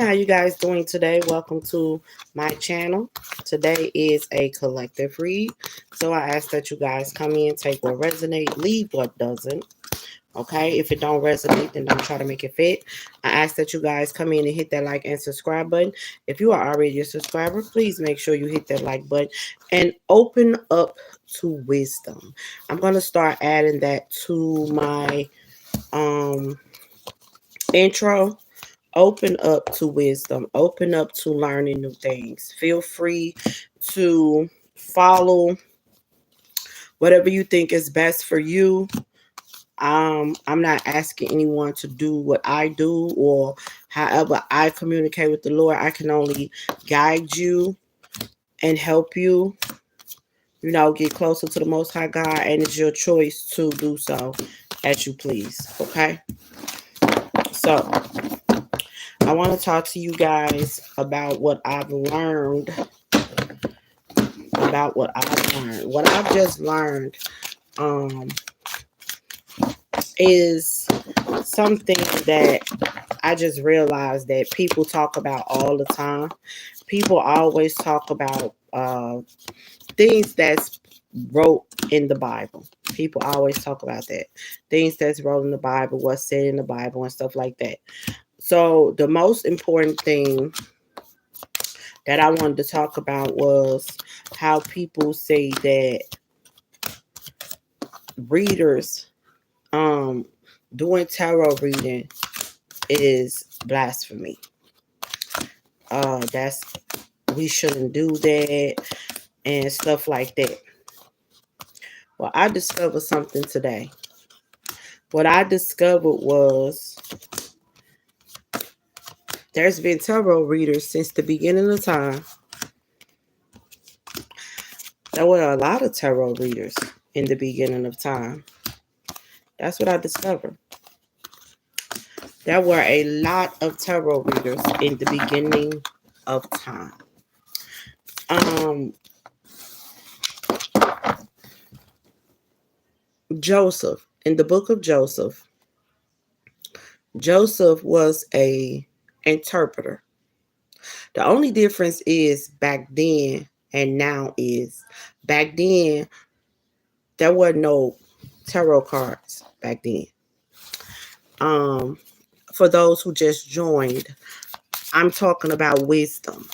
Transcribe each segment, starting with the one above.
How you guys doing today? Welcome to my channel. Today is a collective read. So I ask that you guys come in, take what resonate, leave what doesn't. Okay, if it don't resonate, then don't try to make it fit. I ask that you guys come in and hit that like and subscribe button. If you are already a subscriber, please make sure you hit that like button and open up to wisdom. I'm gonna start adding that to my intro. Open up to wisdom, open up to learning new things. Feel free to follow whatever you think is best for you. I'm not asking anyone to do what I do or however I communicate with the Lord. I can only guide you and help you, get closer to the Most High God, and it's your choice to do so as you please. Okay, so I want to talk to you guys about what I've learned. What I've just learned is something that I just realized that people talk about all the time. People always talk about things that's wrote in the Bible. People always talk about that. Things that's wrote in the Bible, what's said in the Bible, and stuff like that. So the most important thing that I wanted to talk about was how people say that readers doing tarot reading is blasphemy. That's we shouldn't do that and stuff like that. Well, I discovered something today. What I discovered was there's been tarot readers since the beginning of time. There were a lot of tarot readers in the beginning of time. That's what I discovered. There were a lot of tarot readers in the beginning of time. Joseph, in the book of Joseph, Joseph was a interpreter. The only difference is back then and now is back then there were no tarot cards back then. For those who just joined, I'm talking about wisdom.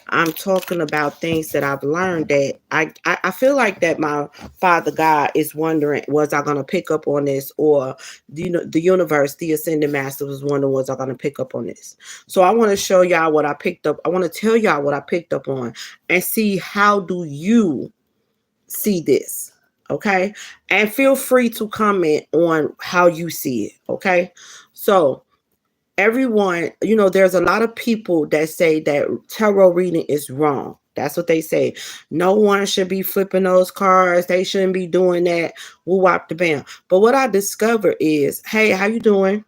I'm talking about things that I've learned that I feel like that my Father God is wondering, was I going to pick up on this? Or, the universe, the Ascended Master was wondering, was I going to pick up on this? So I want to show y'all what I picked up. I want to tell y'all what I picked up on and see how do you see this. Okay. And feel free to comment on how you see it. Okay. So everyone, there's a lot of people that say that tarot reading is wrong. That's what they say. No one should be flipping those cards. They shouldn't be doing that. Woo wop the bam. But what I discovered is, hey, how you doing?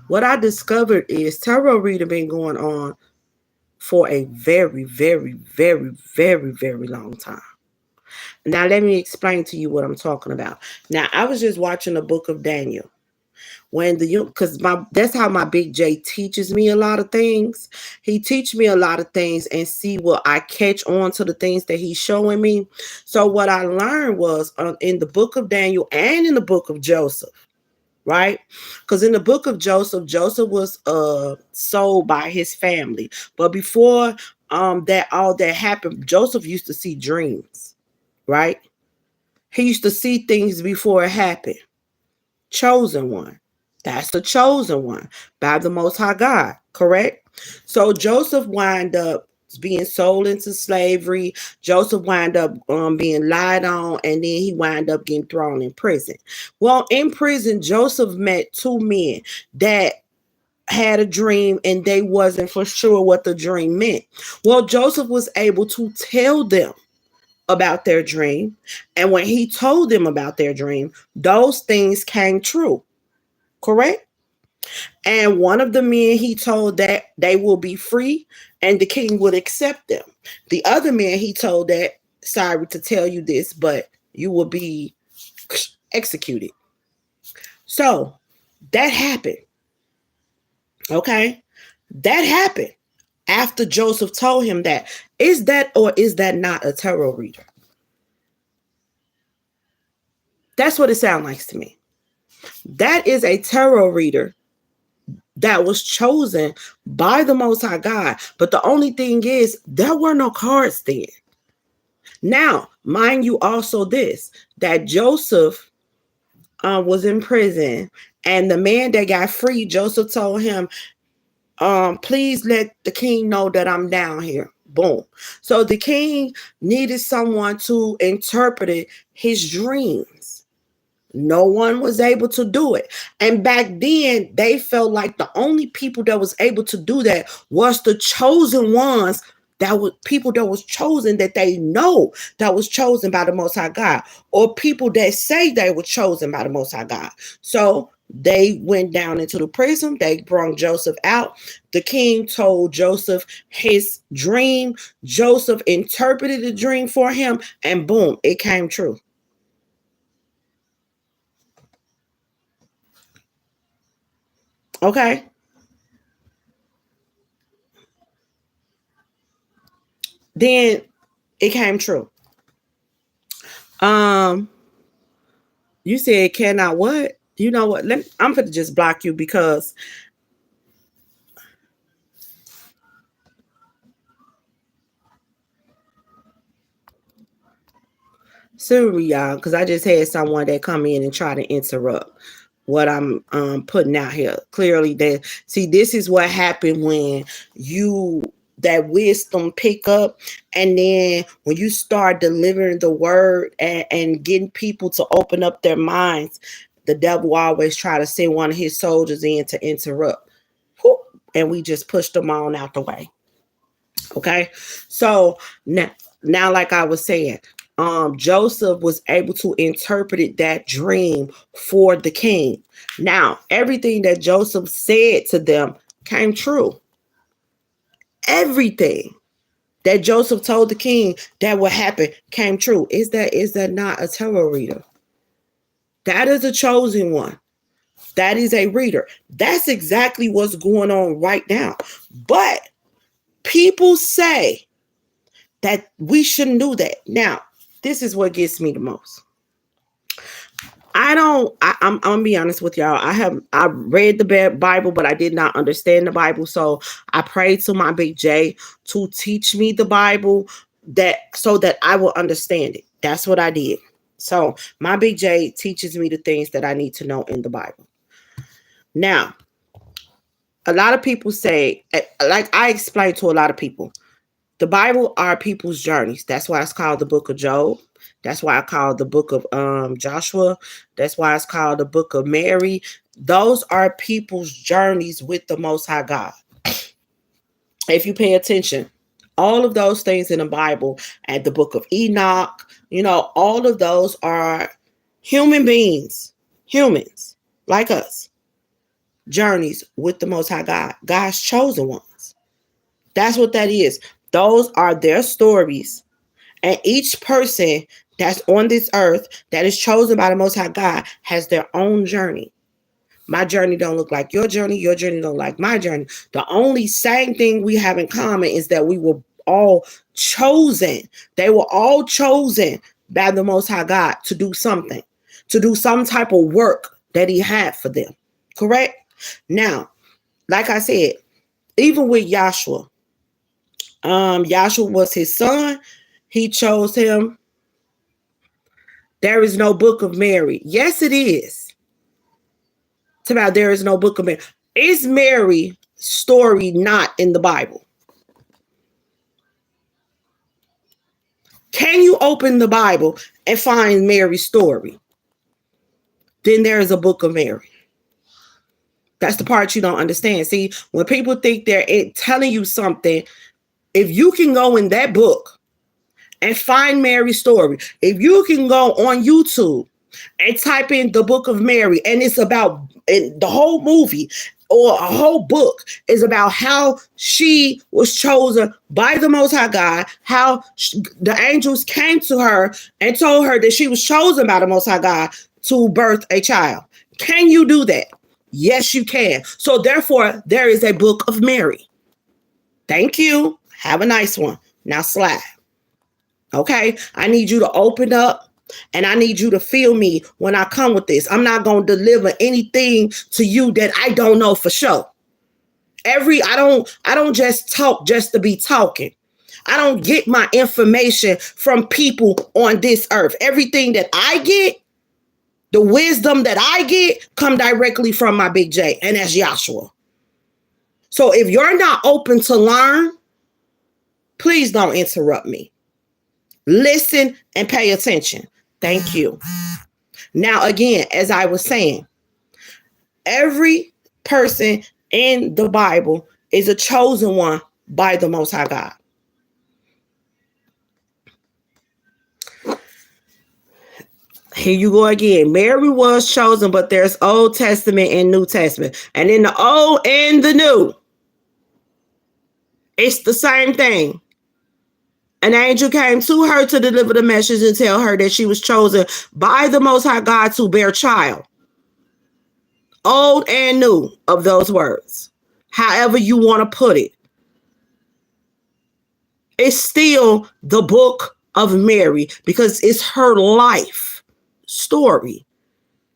What I discovered is tarot reading been going on for a very, very, very, very, very long time. Now, let me explain to you what I'm talking about. Now, I was just watching the book of Daniel. Because that's how my Big J teaches me a lot of things. He teach me a lot of things and see what I catch on to the things that he's showing me. So what I learned was in the book of Daniel and in the book of Joseph, right? Because in the book of Joseph, Joseph was sold by his family. But before that all that happened, Joseph used to see dreams, right? He used to see things before it happened. Chosen one. That's the chosen one by the Most High God, correct? So Joseph wind up being sold into slavery. Joseph wind up being lied on, and then he wind up getting thrown in prison. Well, in prison, Joseph met two men that had a dream, and they wasn't for sure what the dream meant. Well, Joseph was able to tell them about their dream, and when he told them about their dream, those things came true. Correct? And one of the men, he told that they will be free and the king would accept them. The other man, he told that, sorry to tell you this, but you will be executed. So that happened. Okay. That happened after Joseph told him that. Is that or is that not a tarot reader? That's what it sounds like to me. That is a tarot reader that was chosen by the Most High God. But the only thing is, there were no cards then. Now, mind you also this, that Joseph was in prison, and the man that got free, Joseph told him, please let the king know that I'm down here. Boom. So the king needed someone to interpret his dreams. No one was able to do it. And back then, they felt like the only people that was able to do that was the chosen ones, that was people that was chosen, that they know that was chosen by the Most High God, or people that say they were chosen by the Most High God. So they went down into the prison. They brought Joseph out. The king told Joseph his dream. Joseph interpreted the dream for him, and boom, it came true. Okay. Then it came true. You said cannot what? You know what? I'm gonna just block you because sorry, y'all, because I just had someone that come in and try to interrupt what I'm putting out here. Clearly, that see, this is what happened when you that wisdom pick up, and then when you start delivering the word and getting people to open up their minds, the devil always try to send one of his soldiers in to interrupt. And we just pushed them on out the way. Okay, so now like I was saying, Joseph was able to interpret that dream for the king. Now, everything that Joseph said to them came true. Everything that Joseph told the king that would happen came true. Is that not a tarot reader? That is a chosen one. That is a reader. That's exactly what's going on right now. But people say that we shouldn't do that. Now, this is what gets me the most. I'm gonna be honest with y'all. I read the Bible, but I did not understand the Bible. So I prayed to my Big J to teach me the Bible, so that I will understand it. That's what I did. So my Big J teaches me the things that I need to know in the Bible. Now, a lot of people say, like I explained to a lot of people, the Bible are people's journeys. That's why it's called the book of Job. That's why I call it the book of Joshua. That's why it's called the book of Mary. Those are people's journeys with the Most High God. If you pay attention, all of those things in the Bible, and the book of Enoch, all of those are human beings, humans like us, journeys with the Most High God, God's chosen ones. That's what that is. Those are their stories. And each person that's on this earth that is chosen by the Most High God has their own journey. My journey don't look like your journey. Your journey don't like my journey. The only same thing we have in common is that we were all chosen. They were all chosen by the Most High God to do something, to do some type of work that he had for them. Correct? Now, like I said, even with Joshua, Joshua was his son. He chose him. There is no book of Mary. Yes, it is. It's about there is no book of Mary. Is Mary's story not in the Bible? Can you open the Bible and find Mary's story? Then there is a book of Mary. That's the part you don't understand. See, when people think they're telling you something, if you can go in that book and find Mary's story, if you can go on YouTube and type in the book of Mary, and it's about the whole movie or a whole book is about how she was chosen by the Most High God, how the angels came to her and told her that she was chosen by the Most High God to birth a child. Can you do that? Yes, you can. So therefore, there is a book of Mary. Thank you. Have a nice one. Now slide. Okay? I need you to open up and I need you to feel me when I come with this. I'm not going to deliver anything to you that I don't know for sure. I don't just talk just to be talking. I don't get my information from people on this earth. Everything that I get, the wisdom that I get, come directly from my Big J, and that's Joshua. So if you're not open to learn, please don't interrupt me. Listen and pay attention. Thank you. Now, again, as I was saying, every person in the Bible is a chosen one by the Most High God. Here you go again. Mary was chosen, but there's Old Testament and New Testament. And in the Old and the New, it's the same thing. An angel came to her to deliver the message and tell her that she was chosen by the Most High God to bear child. Old and new of those words. However you want to put it. It's still the book of Mary because it's her life story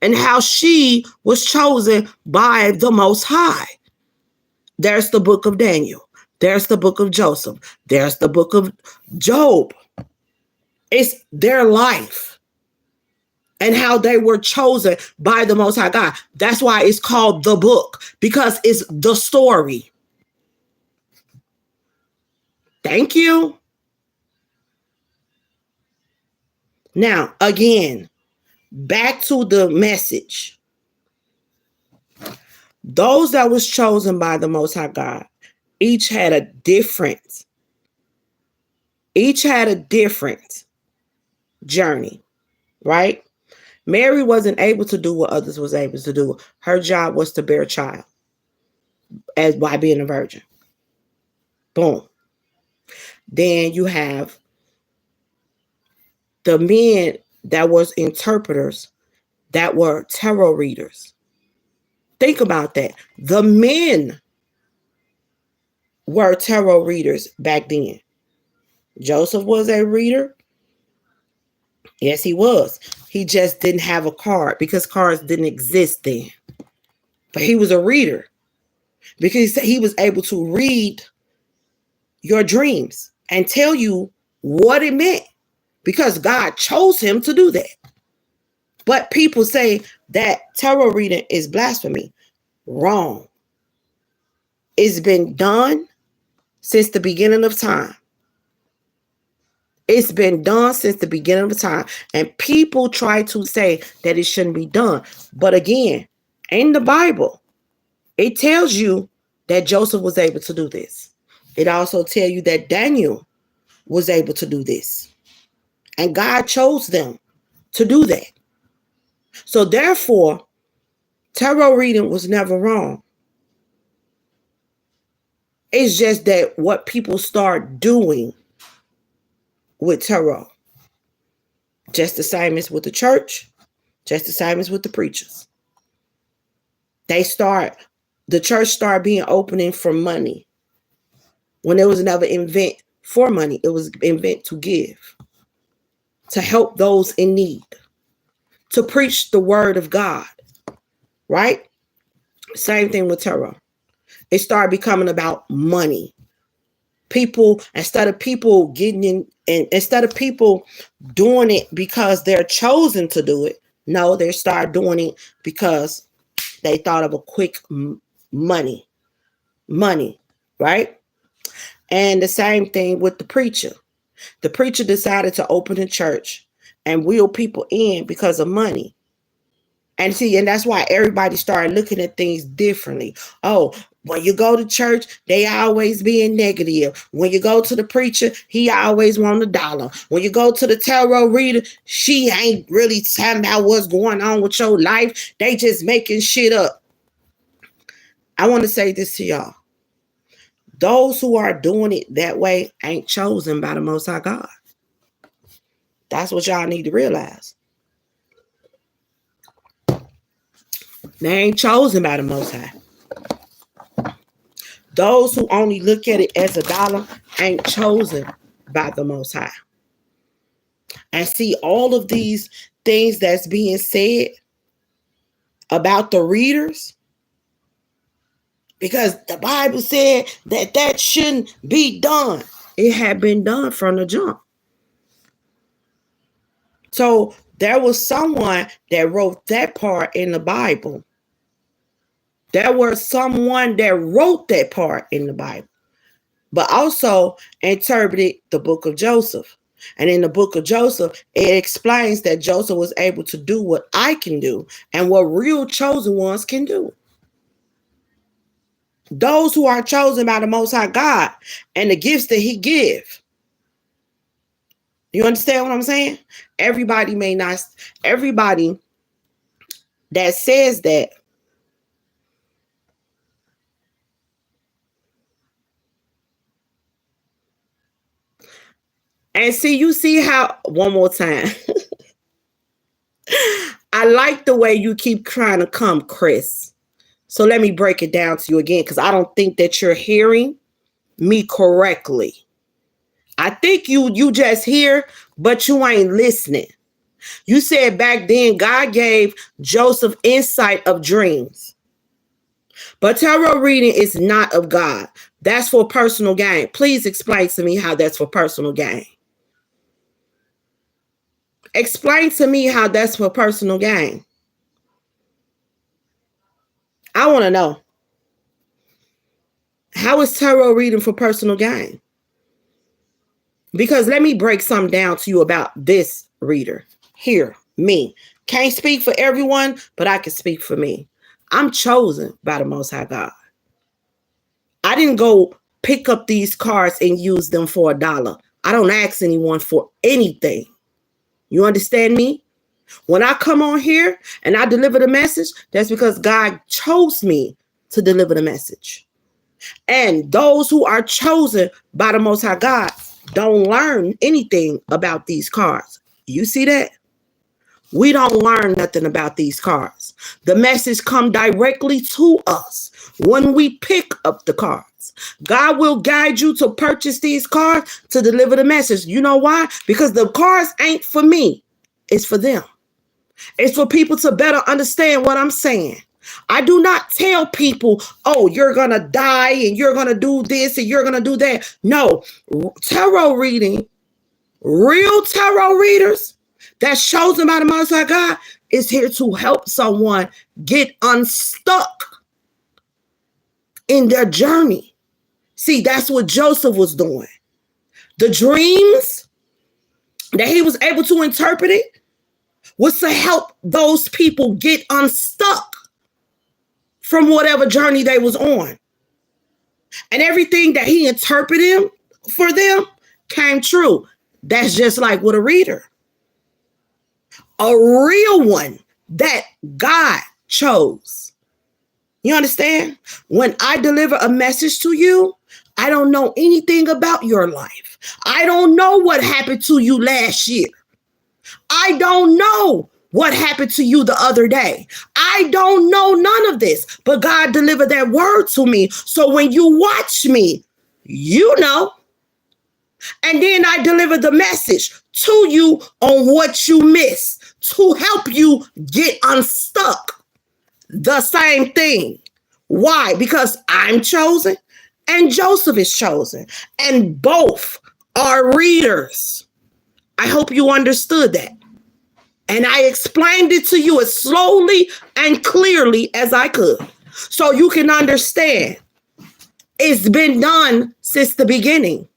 and how she was chosen by the Most High. There's the book of Daniel. There's the book of Joseph. There's the book of Job. It's their life and how they were chosen by the Most High God. That's why it's called the book, because it's the story. Thank you. Now, again, back to the message. Those that was chosen by the Most High God, each had a different journey, right? Mary wasn't able to do what others was able to do. Her job was to bear a child as by being a virgin. Boom. Then you have the men that was interpreters, that were tarot readers. Think about that. The men were tarot readers back then. Joseph was a reader. Yes, he was. He just didn't have a card because cards didn't exist then. But he was a reader because he was able to read your dreams and tell you what it meant because God chose him to do that. But people say that tarot reading is blasphemy. Wrong. It's been done since the beginning of time. It's been done since the beginning of time. And people try to say that it shouldn't be done. But again, in the Bible, it tells you that Joseph was able to do this. It also tells you that Daniel was able to do this. And God chose them to do that. So therefore, tarot reading was never wrong. It's just that what people start doing with tarot, just the same as with the church, just the same as with the preachers. The church started being opening for money when there was never invent for money. It was invent to give, to help those in need, to preach the word of God, right? Same thing with tarot. It started becoming about money. People, instead of people getting in, and instead of people doing it because they're chosen to do it, no, they start doing it because they thought of a quick money, right? And the same thing with the preacher. The preacher decided to open a church and wheel people in because of money. And that's why everybody started looking at things differently. Oh, when you go to church, they always being negative. When you go to the preacher, he always want $1. When you go to the tarot reader, she ain't really talking about what's going on with your life. They just making shit up. I want to say this to y'all. Those who are doing it that way ain't chosen by the Most High God. That's what y'all need to realize. They ain't chosen by the Most High. Those who only look at it as a dollar ain't chosen by the Most High. And see, all of these things that's being said about the readers, because the Bible said that that shouldn't be done. It had been done from the jump. So there was someone that wrote that part in the Bible. There was someone that wrote that part in the Bible, but also interpreted the book of Joseph. And in the book of Joseph, it explains that Joseph was able to do what I can do and what real chosen ones can do. Those who are chosen by the Most High God and the gifts that he gives. You understand what I'm saying? Everybody may not, everybody that says that and see, you see how, one more time. I like the way you keep trying to come, Chris. So let me break it down to you again, because I don't think that you're hearing me correctly. I think you just hear, but you ain't listening. You said back then God gave Joseph insight of dreams. But tarot reading is not of God. That's for personal gain. Please explain to me how that's for personal gain. Explain to me how that's for personal gain. I want to know. How is tarot reading for personal gain? Because let me break something down to you about this reader. Here, me. Can't speak for everyone, but I can speak for me. I'm chosen by the Most High God. I didn't go pick up these cards and use them for $1. I don't ask anyone for anything. You understand me? When I come on here and I deliver the message, that's because God chose me to deliver the message. And those who are chosen by the Most High God don't learn anything about these cards. You see that? We don't learn nothing about these cards. The message come directly to us when we pick up the cards. God will guide you to purchase these cards to deliver the message. You know why? Because the cards ain't for me. It's for them. It's for people to better understand what I'm saying. I do not tell people, oh, you're going to die and you're going to do this and you're going to do that. No, tarot reading, real tarot readers that's chosen by the Most High God is here to help someone get unstuck in their journey. See, that's what Joseph was doing. The dreams that he was able to interpret it was to help those people get unstuck from whatever journey they was on. And everything that he interpreted for them came true. That's just like with a reader. A real one that God chose. You understand? When I deliver a message to you, I don't know anything about your life. I don't know what happened to you last year. I don't know what happened to you the other day. I don't know none of this, but God delivered that word to me. So when you watch me, you know. And then I deliver the message to you on what you missed to help you get unstuck. The same thing. Why? Because I'm chosen and Joseph is chosen. And both are readers. I hope you understood that. And I explained it to you as slowly and clearly as I could, so you can understand. It's been done since the beginning.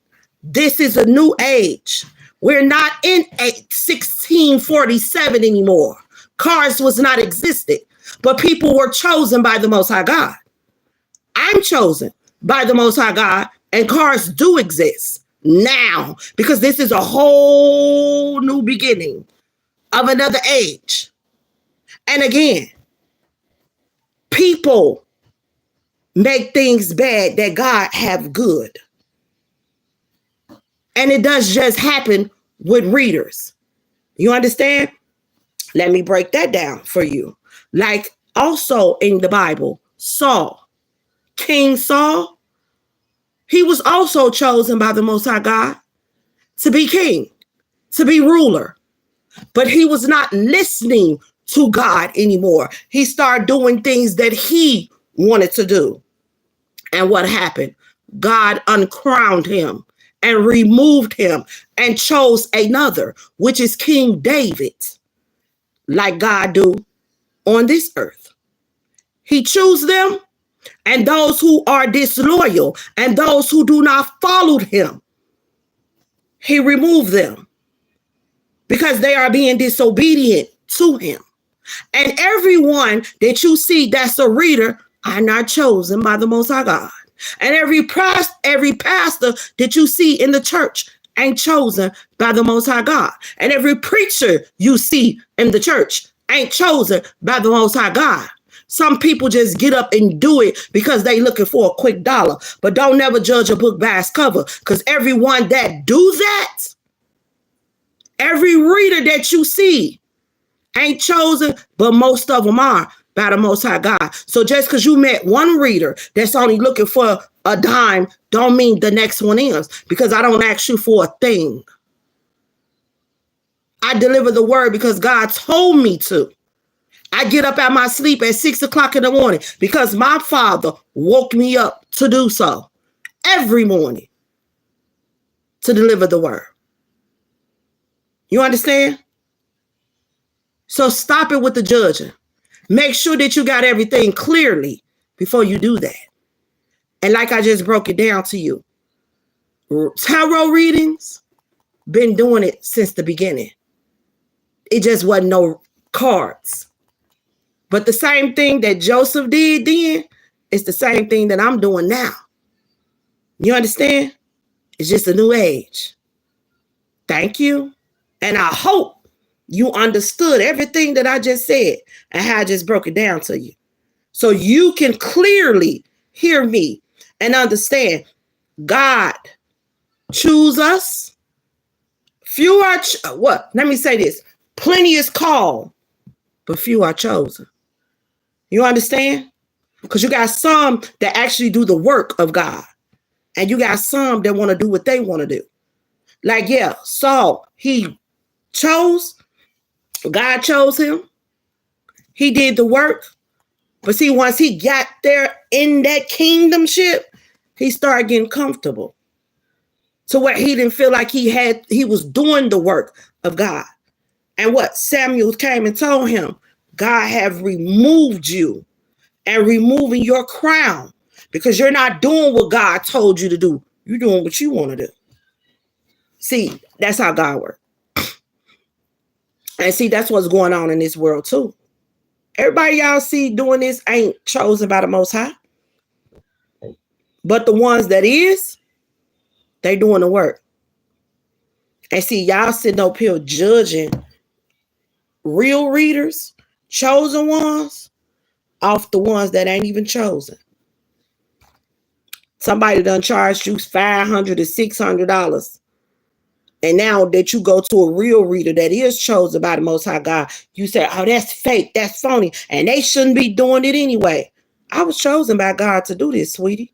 This is a new age. We're not in 1647 anymore. Cards was not existed, but people were chosen by the Most High God. I'm chosen by the Most High God, and cards do exist now because this is a whole new beginning of another age. And again, people make things bad that God have good. And it does just happen with readers. You understand? Let me break that down for you. Like Also in the Bible, Saul, King Saul, he was also chosen by the Most High God to be king, to be ruler. But he was not listening to God anymore. He started doing things that he wanted to do. And what happened? God uncrowned him and removed him and chose another, which is King David, like God do on this earth. He chose them, and those who are disloyal and those who do not follow him, he removed them because they are being disobedient to him. And everyone that you see that's a reader are not chosen by the Most High God. And every pastor that you see in the church ain't chosen by the Most High God. And every preacher you see in the church ain't chosen by the Most High God. Some people just get up and do it because they looking for a quick dollar. But don't never judge a book by its cover, because everyone that do that, every reader that you see ain't chosen, but most of them are by the Most High God. So just because you met one reader that's only looking for a dime, don't mean the next one is, because I don't ask you for a thing. I deliver the word because God told me to. I get up out my sleep at 6 o'clock in the morning because my Father woke me up to do so every morning to deliver the word. You understand? So stop it with the judging. Make sure that you got everything clearly before you do that. And like I just broke it down to you, tarot readings, been doing it since the beginning. It just wasn't no cards. But the same thing that Joseph did then is the same thing that I'm doing now. You understand? It's just a new age. Thank you. And I hope you understood everything that I just said and how I just broke it down to you. So you can clearly hear me and understand God choose us. Few are, Let me say this. Plenty is called, but few are chosen. You understand? Because you got some that actually do the work of God. And you got some that want to do what they want to do. Like, yeah, Saul, he chose. God chose him. He did the work. But see, once he got there in that kingdomship, he started getting comfortable. To where he didn't feel like he was doing the work of God. And what? Samuel came and told him, God have removed you and removing your crown because you're not doing what God told you to do. You're doing what you want to do. See, that's how God works. And see, that's what's going on in this world too. Everybody y'all see doing this ain't chosen by the Most High. But the ones that is, they doing the work. And see, y'all sitting up here judging real readers, chosen ones, off the ones that ain't even chosen. Somebody done charged you $500 to $600. And now that you go to a real reader that is chosen by the Most High God, you say, oh, that's fake, that's phony, and they shouldn't be doing it anyway. I was chosen by God to do this, sweetie.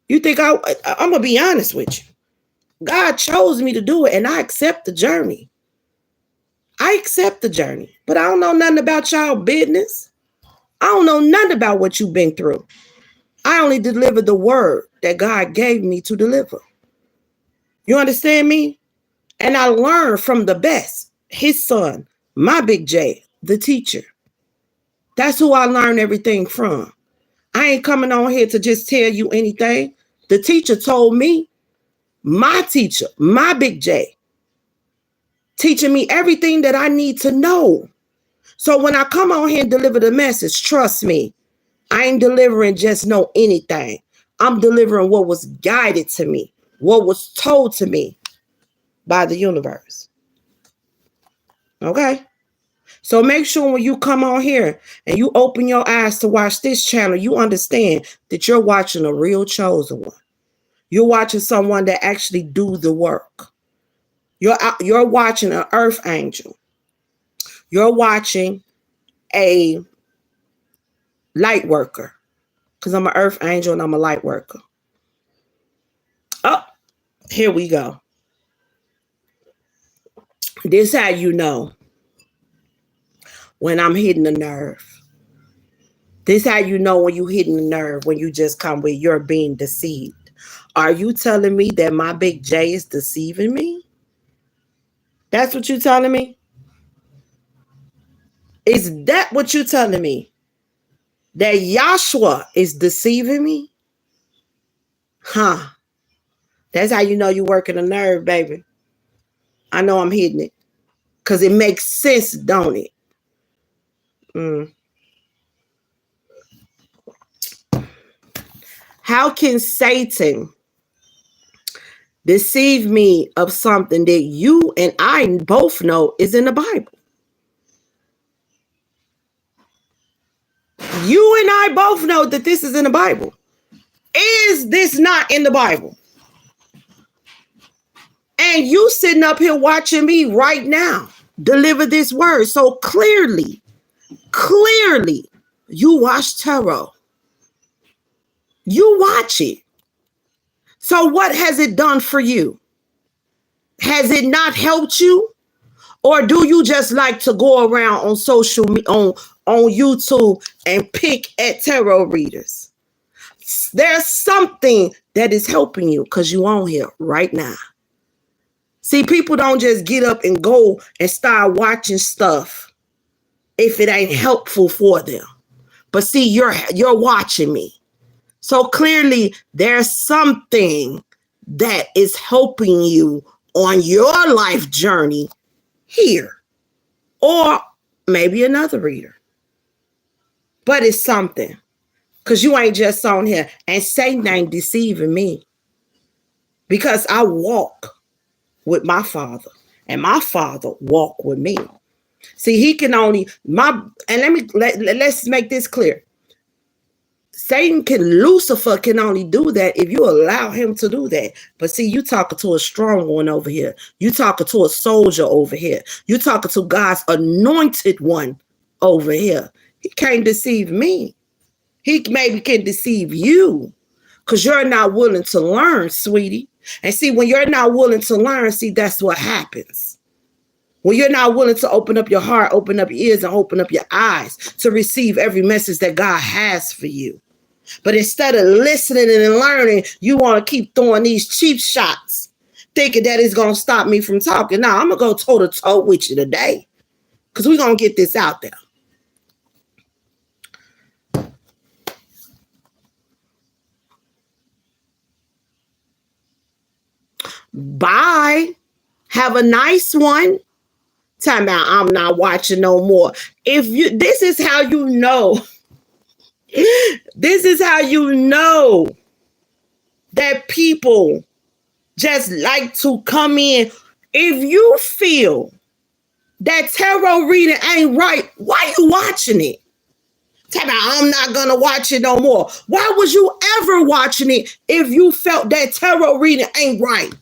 You think I'm going to be honest with you. God chose me to do it, and I accept the journey. I accept the journey, but I don't know nothing about y'all business. I don't know nothing about what you've been through. I only deliver the word that God gave me to deliver. You understand me? And I learned from the best, his son, my Big J, the teacher. That's who I learned everything from. I ain't coming on here to just tell you anything. The teacher told me, my teacher, my Big J, teaching me everything that I need to know. So when I come on here and deliver the message, trust me, I ain't delivering just know anything. I'm delivering what was guided to me, what was told to me by the universe. Okay? So make sure when you come on here and you open your eyes to watch this channel, you understand that you're watching a real chosen one. You're watching someone that actually do the work. You're watching an earth angel. You're watching a light worker. Because I'm an earth angel and I'm a light worker. Oh, here we go. This how you know when I'm hitting a nerve. This how you know when you hitting the nerve, when you just come with you're being deceived. Are you telling me that my big J is deceiving me? That's what you're telling me? Is that what you're telling me? That Yahshua is deceiving me? Huh. That's how you know you're working a nerve, baby. I know I'm hitting it. Because it makes sense, don't it? How can Satan deceive me of something that you and I both know is in the Bible? You and I both know that this is in the Bible. Is this not in the Bible? And you sitting up here watching me right now deliver this word. So clearly, you watch tarot. You watch it. So what has it done for you? Has it not helped you? Or do you just like to go around on social media, on YouTube and pick at tarot readers? There's something that is helping you because you on here right now. See, people don't just get up and go and start watching stuff if it ain't helpful for them. But see, you're watching me. So clearly there's something that is helping you on your life journey here. Or maybe another reader. But it's something. Because you ain't just on here. And Satan ain't deceiving me. Because I walk with my Father. And my Father walk with me. See, he can only let's make this clear. Lucifer can only do that if you allow him to do that. But see, you talking to a strong one over here. You talking to a soldier over here. You talking to God's anointed one over here. He can't deceive me. He maybe can deceive you because you're not willing to learn, sweetie. And see, when you're not willing to learn, see, that's what happens. When you're not willing to open up your heart, open up your ears, and open up your eyes to receive every message that God has for you. But instead of listening and learning, you want to keep throwing these cheap shots, thinking that it's going to stop me from talking. Now, I'm going to go toe-to-toe with you today because we're going to get this out there. Bye. Have a nice one. Talking about I'm not watching no more. This is how you know. This is how you know that people just like to come in. If you feel that tarot reading ain't right, why you watching it? Tell me, I'm not going to watch it no more. Why was you ever watching it if you felt that tarot reading ain't right?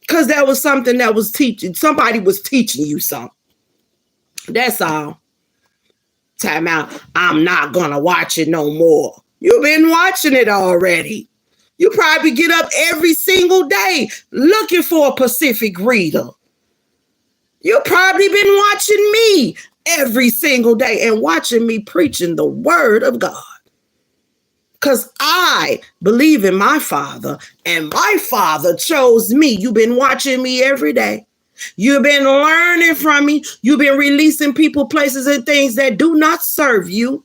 Because that was something that was teaching. Somebody was teaching you something. That's all. Time out. I'm not going to watch it no more. You've been watching it already. You probably get up every single day looking for a Pacific reader. You've probably been watching me every single day and watching me preaching the word of God. Because I believe in my Father and my Father chose me. You've been watching me every day. You've been learning from me. You've been releasing people, places, and things that do not serve you.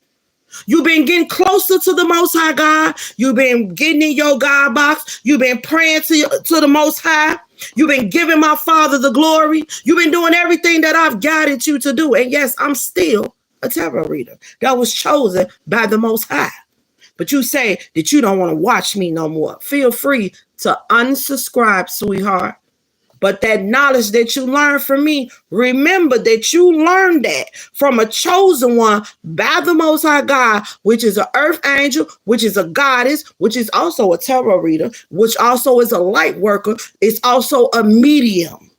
You've been getting closer to the Most High God. You've been getting in your God box. You've been praying to the Most High. You've been giving my Father the glory. You've been doing everything that I've guided you to do. And yes, I'm still a tarot reader that was chosen by the Most High. But you say that you don't want to watch me no more. Feel free to unsubscribe, sweetheart. But that knowledge that you learned from me, remember that you learned that from a chosen one by the Most High God, which is an earth angel, which is a goddess, which is also a tarot reader, which also is a light worker. It's also a medium.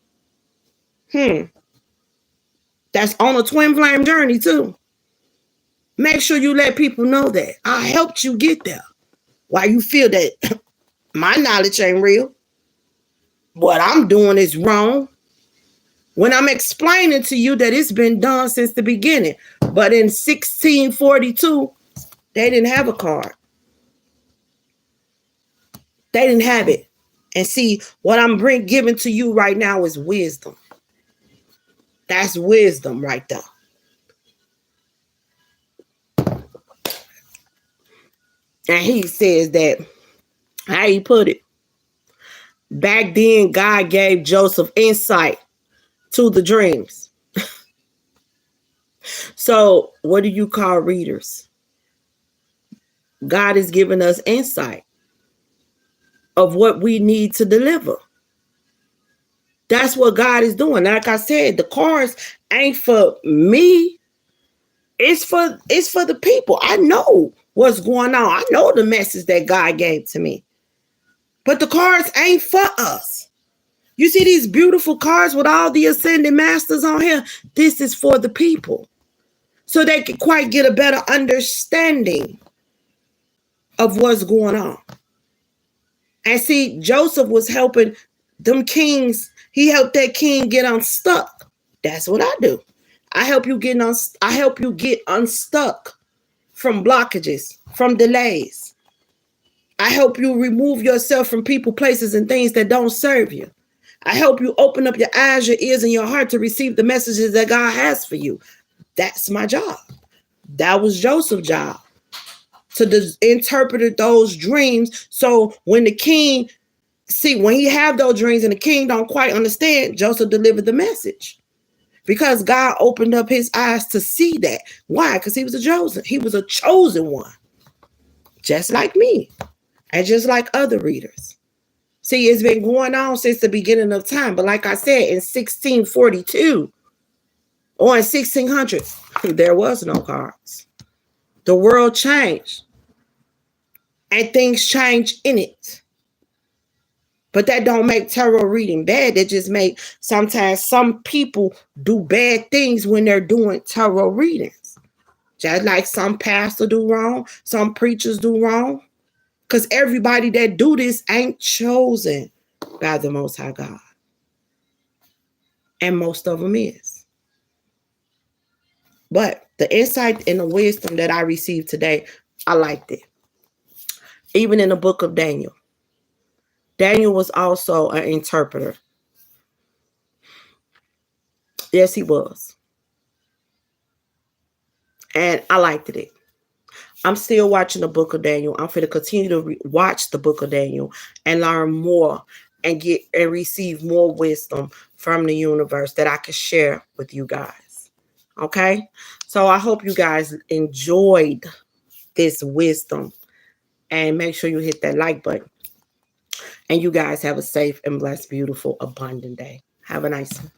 That's on a twin flame journey too. Make sure you let people know that. I helped you get there. Why you feel that my knowledge ain't real? What I'm doing is wrong. When I'm explaining to you that it's been done since the beginning. But in 1642, they didn't have a card. They didn't have it. And see, what I'm giving to you right now is wisdom. That's wisdom right there. And he says that, how he put it, back then God gave Joseph insight to the dreams. So what do you call readers? God is giving us insight of what we need to deliver. That's what God is doing. Like I said, the cards ain't for me. It's for the people. I know what's going on. I know the message that God gave to me. But the cards ain't for us. You see these beautiful cards with all the ascended masters on here? This is for the people. So they can quite get a better understanding of what's going on. And see, Joseph was helping them kings. He helped that king get unstuck. That's what I do. I help you get unstuck from blockages, from delays. I help you remove yourself from people, places, and things that don't serve you. I help you open up your eyes, your ears, and your heart to receive the messages that God has for you. That's my job. That was Joseph's job, to interpret those dreams. So when the king, when he have those dreams and the king don't quite understand, Joseph delivered the message. Because God opened up his eyes to see that. Why? Because he was a chosen one. Just like me. And just like other readers. See, it's been going on since the beginning of time. But like I said, in 1642 or in 1600, there was no cards. The world changed. And things change in it. But that don't make tarot reading bad. That just make sometimes some people do bad things when they're doing tarot readings. Just like some pastors do wrong, some preachers do wrong. Because everybody that do this ain't chosen by the Most High God. And most of them is. But the insight and the wisdom that I received today, I liked it. Even in the book of Daniel. Daniel was also an interpreter. Yes, he was. And I liked it. I'm still watching the book of Daniel. I'm going to continue to watch the book of Daniel and learn more and get and receive more wisdom from the universe that I can share with you guys. Okay? So I hope you guys enjoyed this wisdom. And make sure you hit that like button. And you guys have a safe and blessed, beautiful, abundant day. Have a nice one.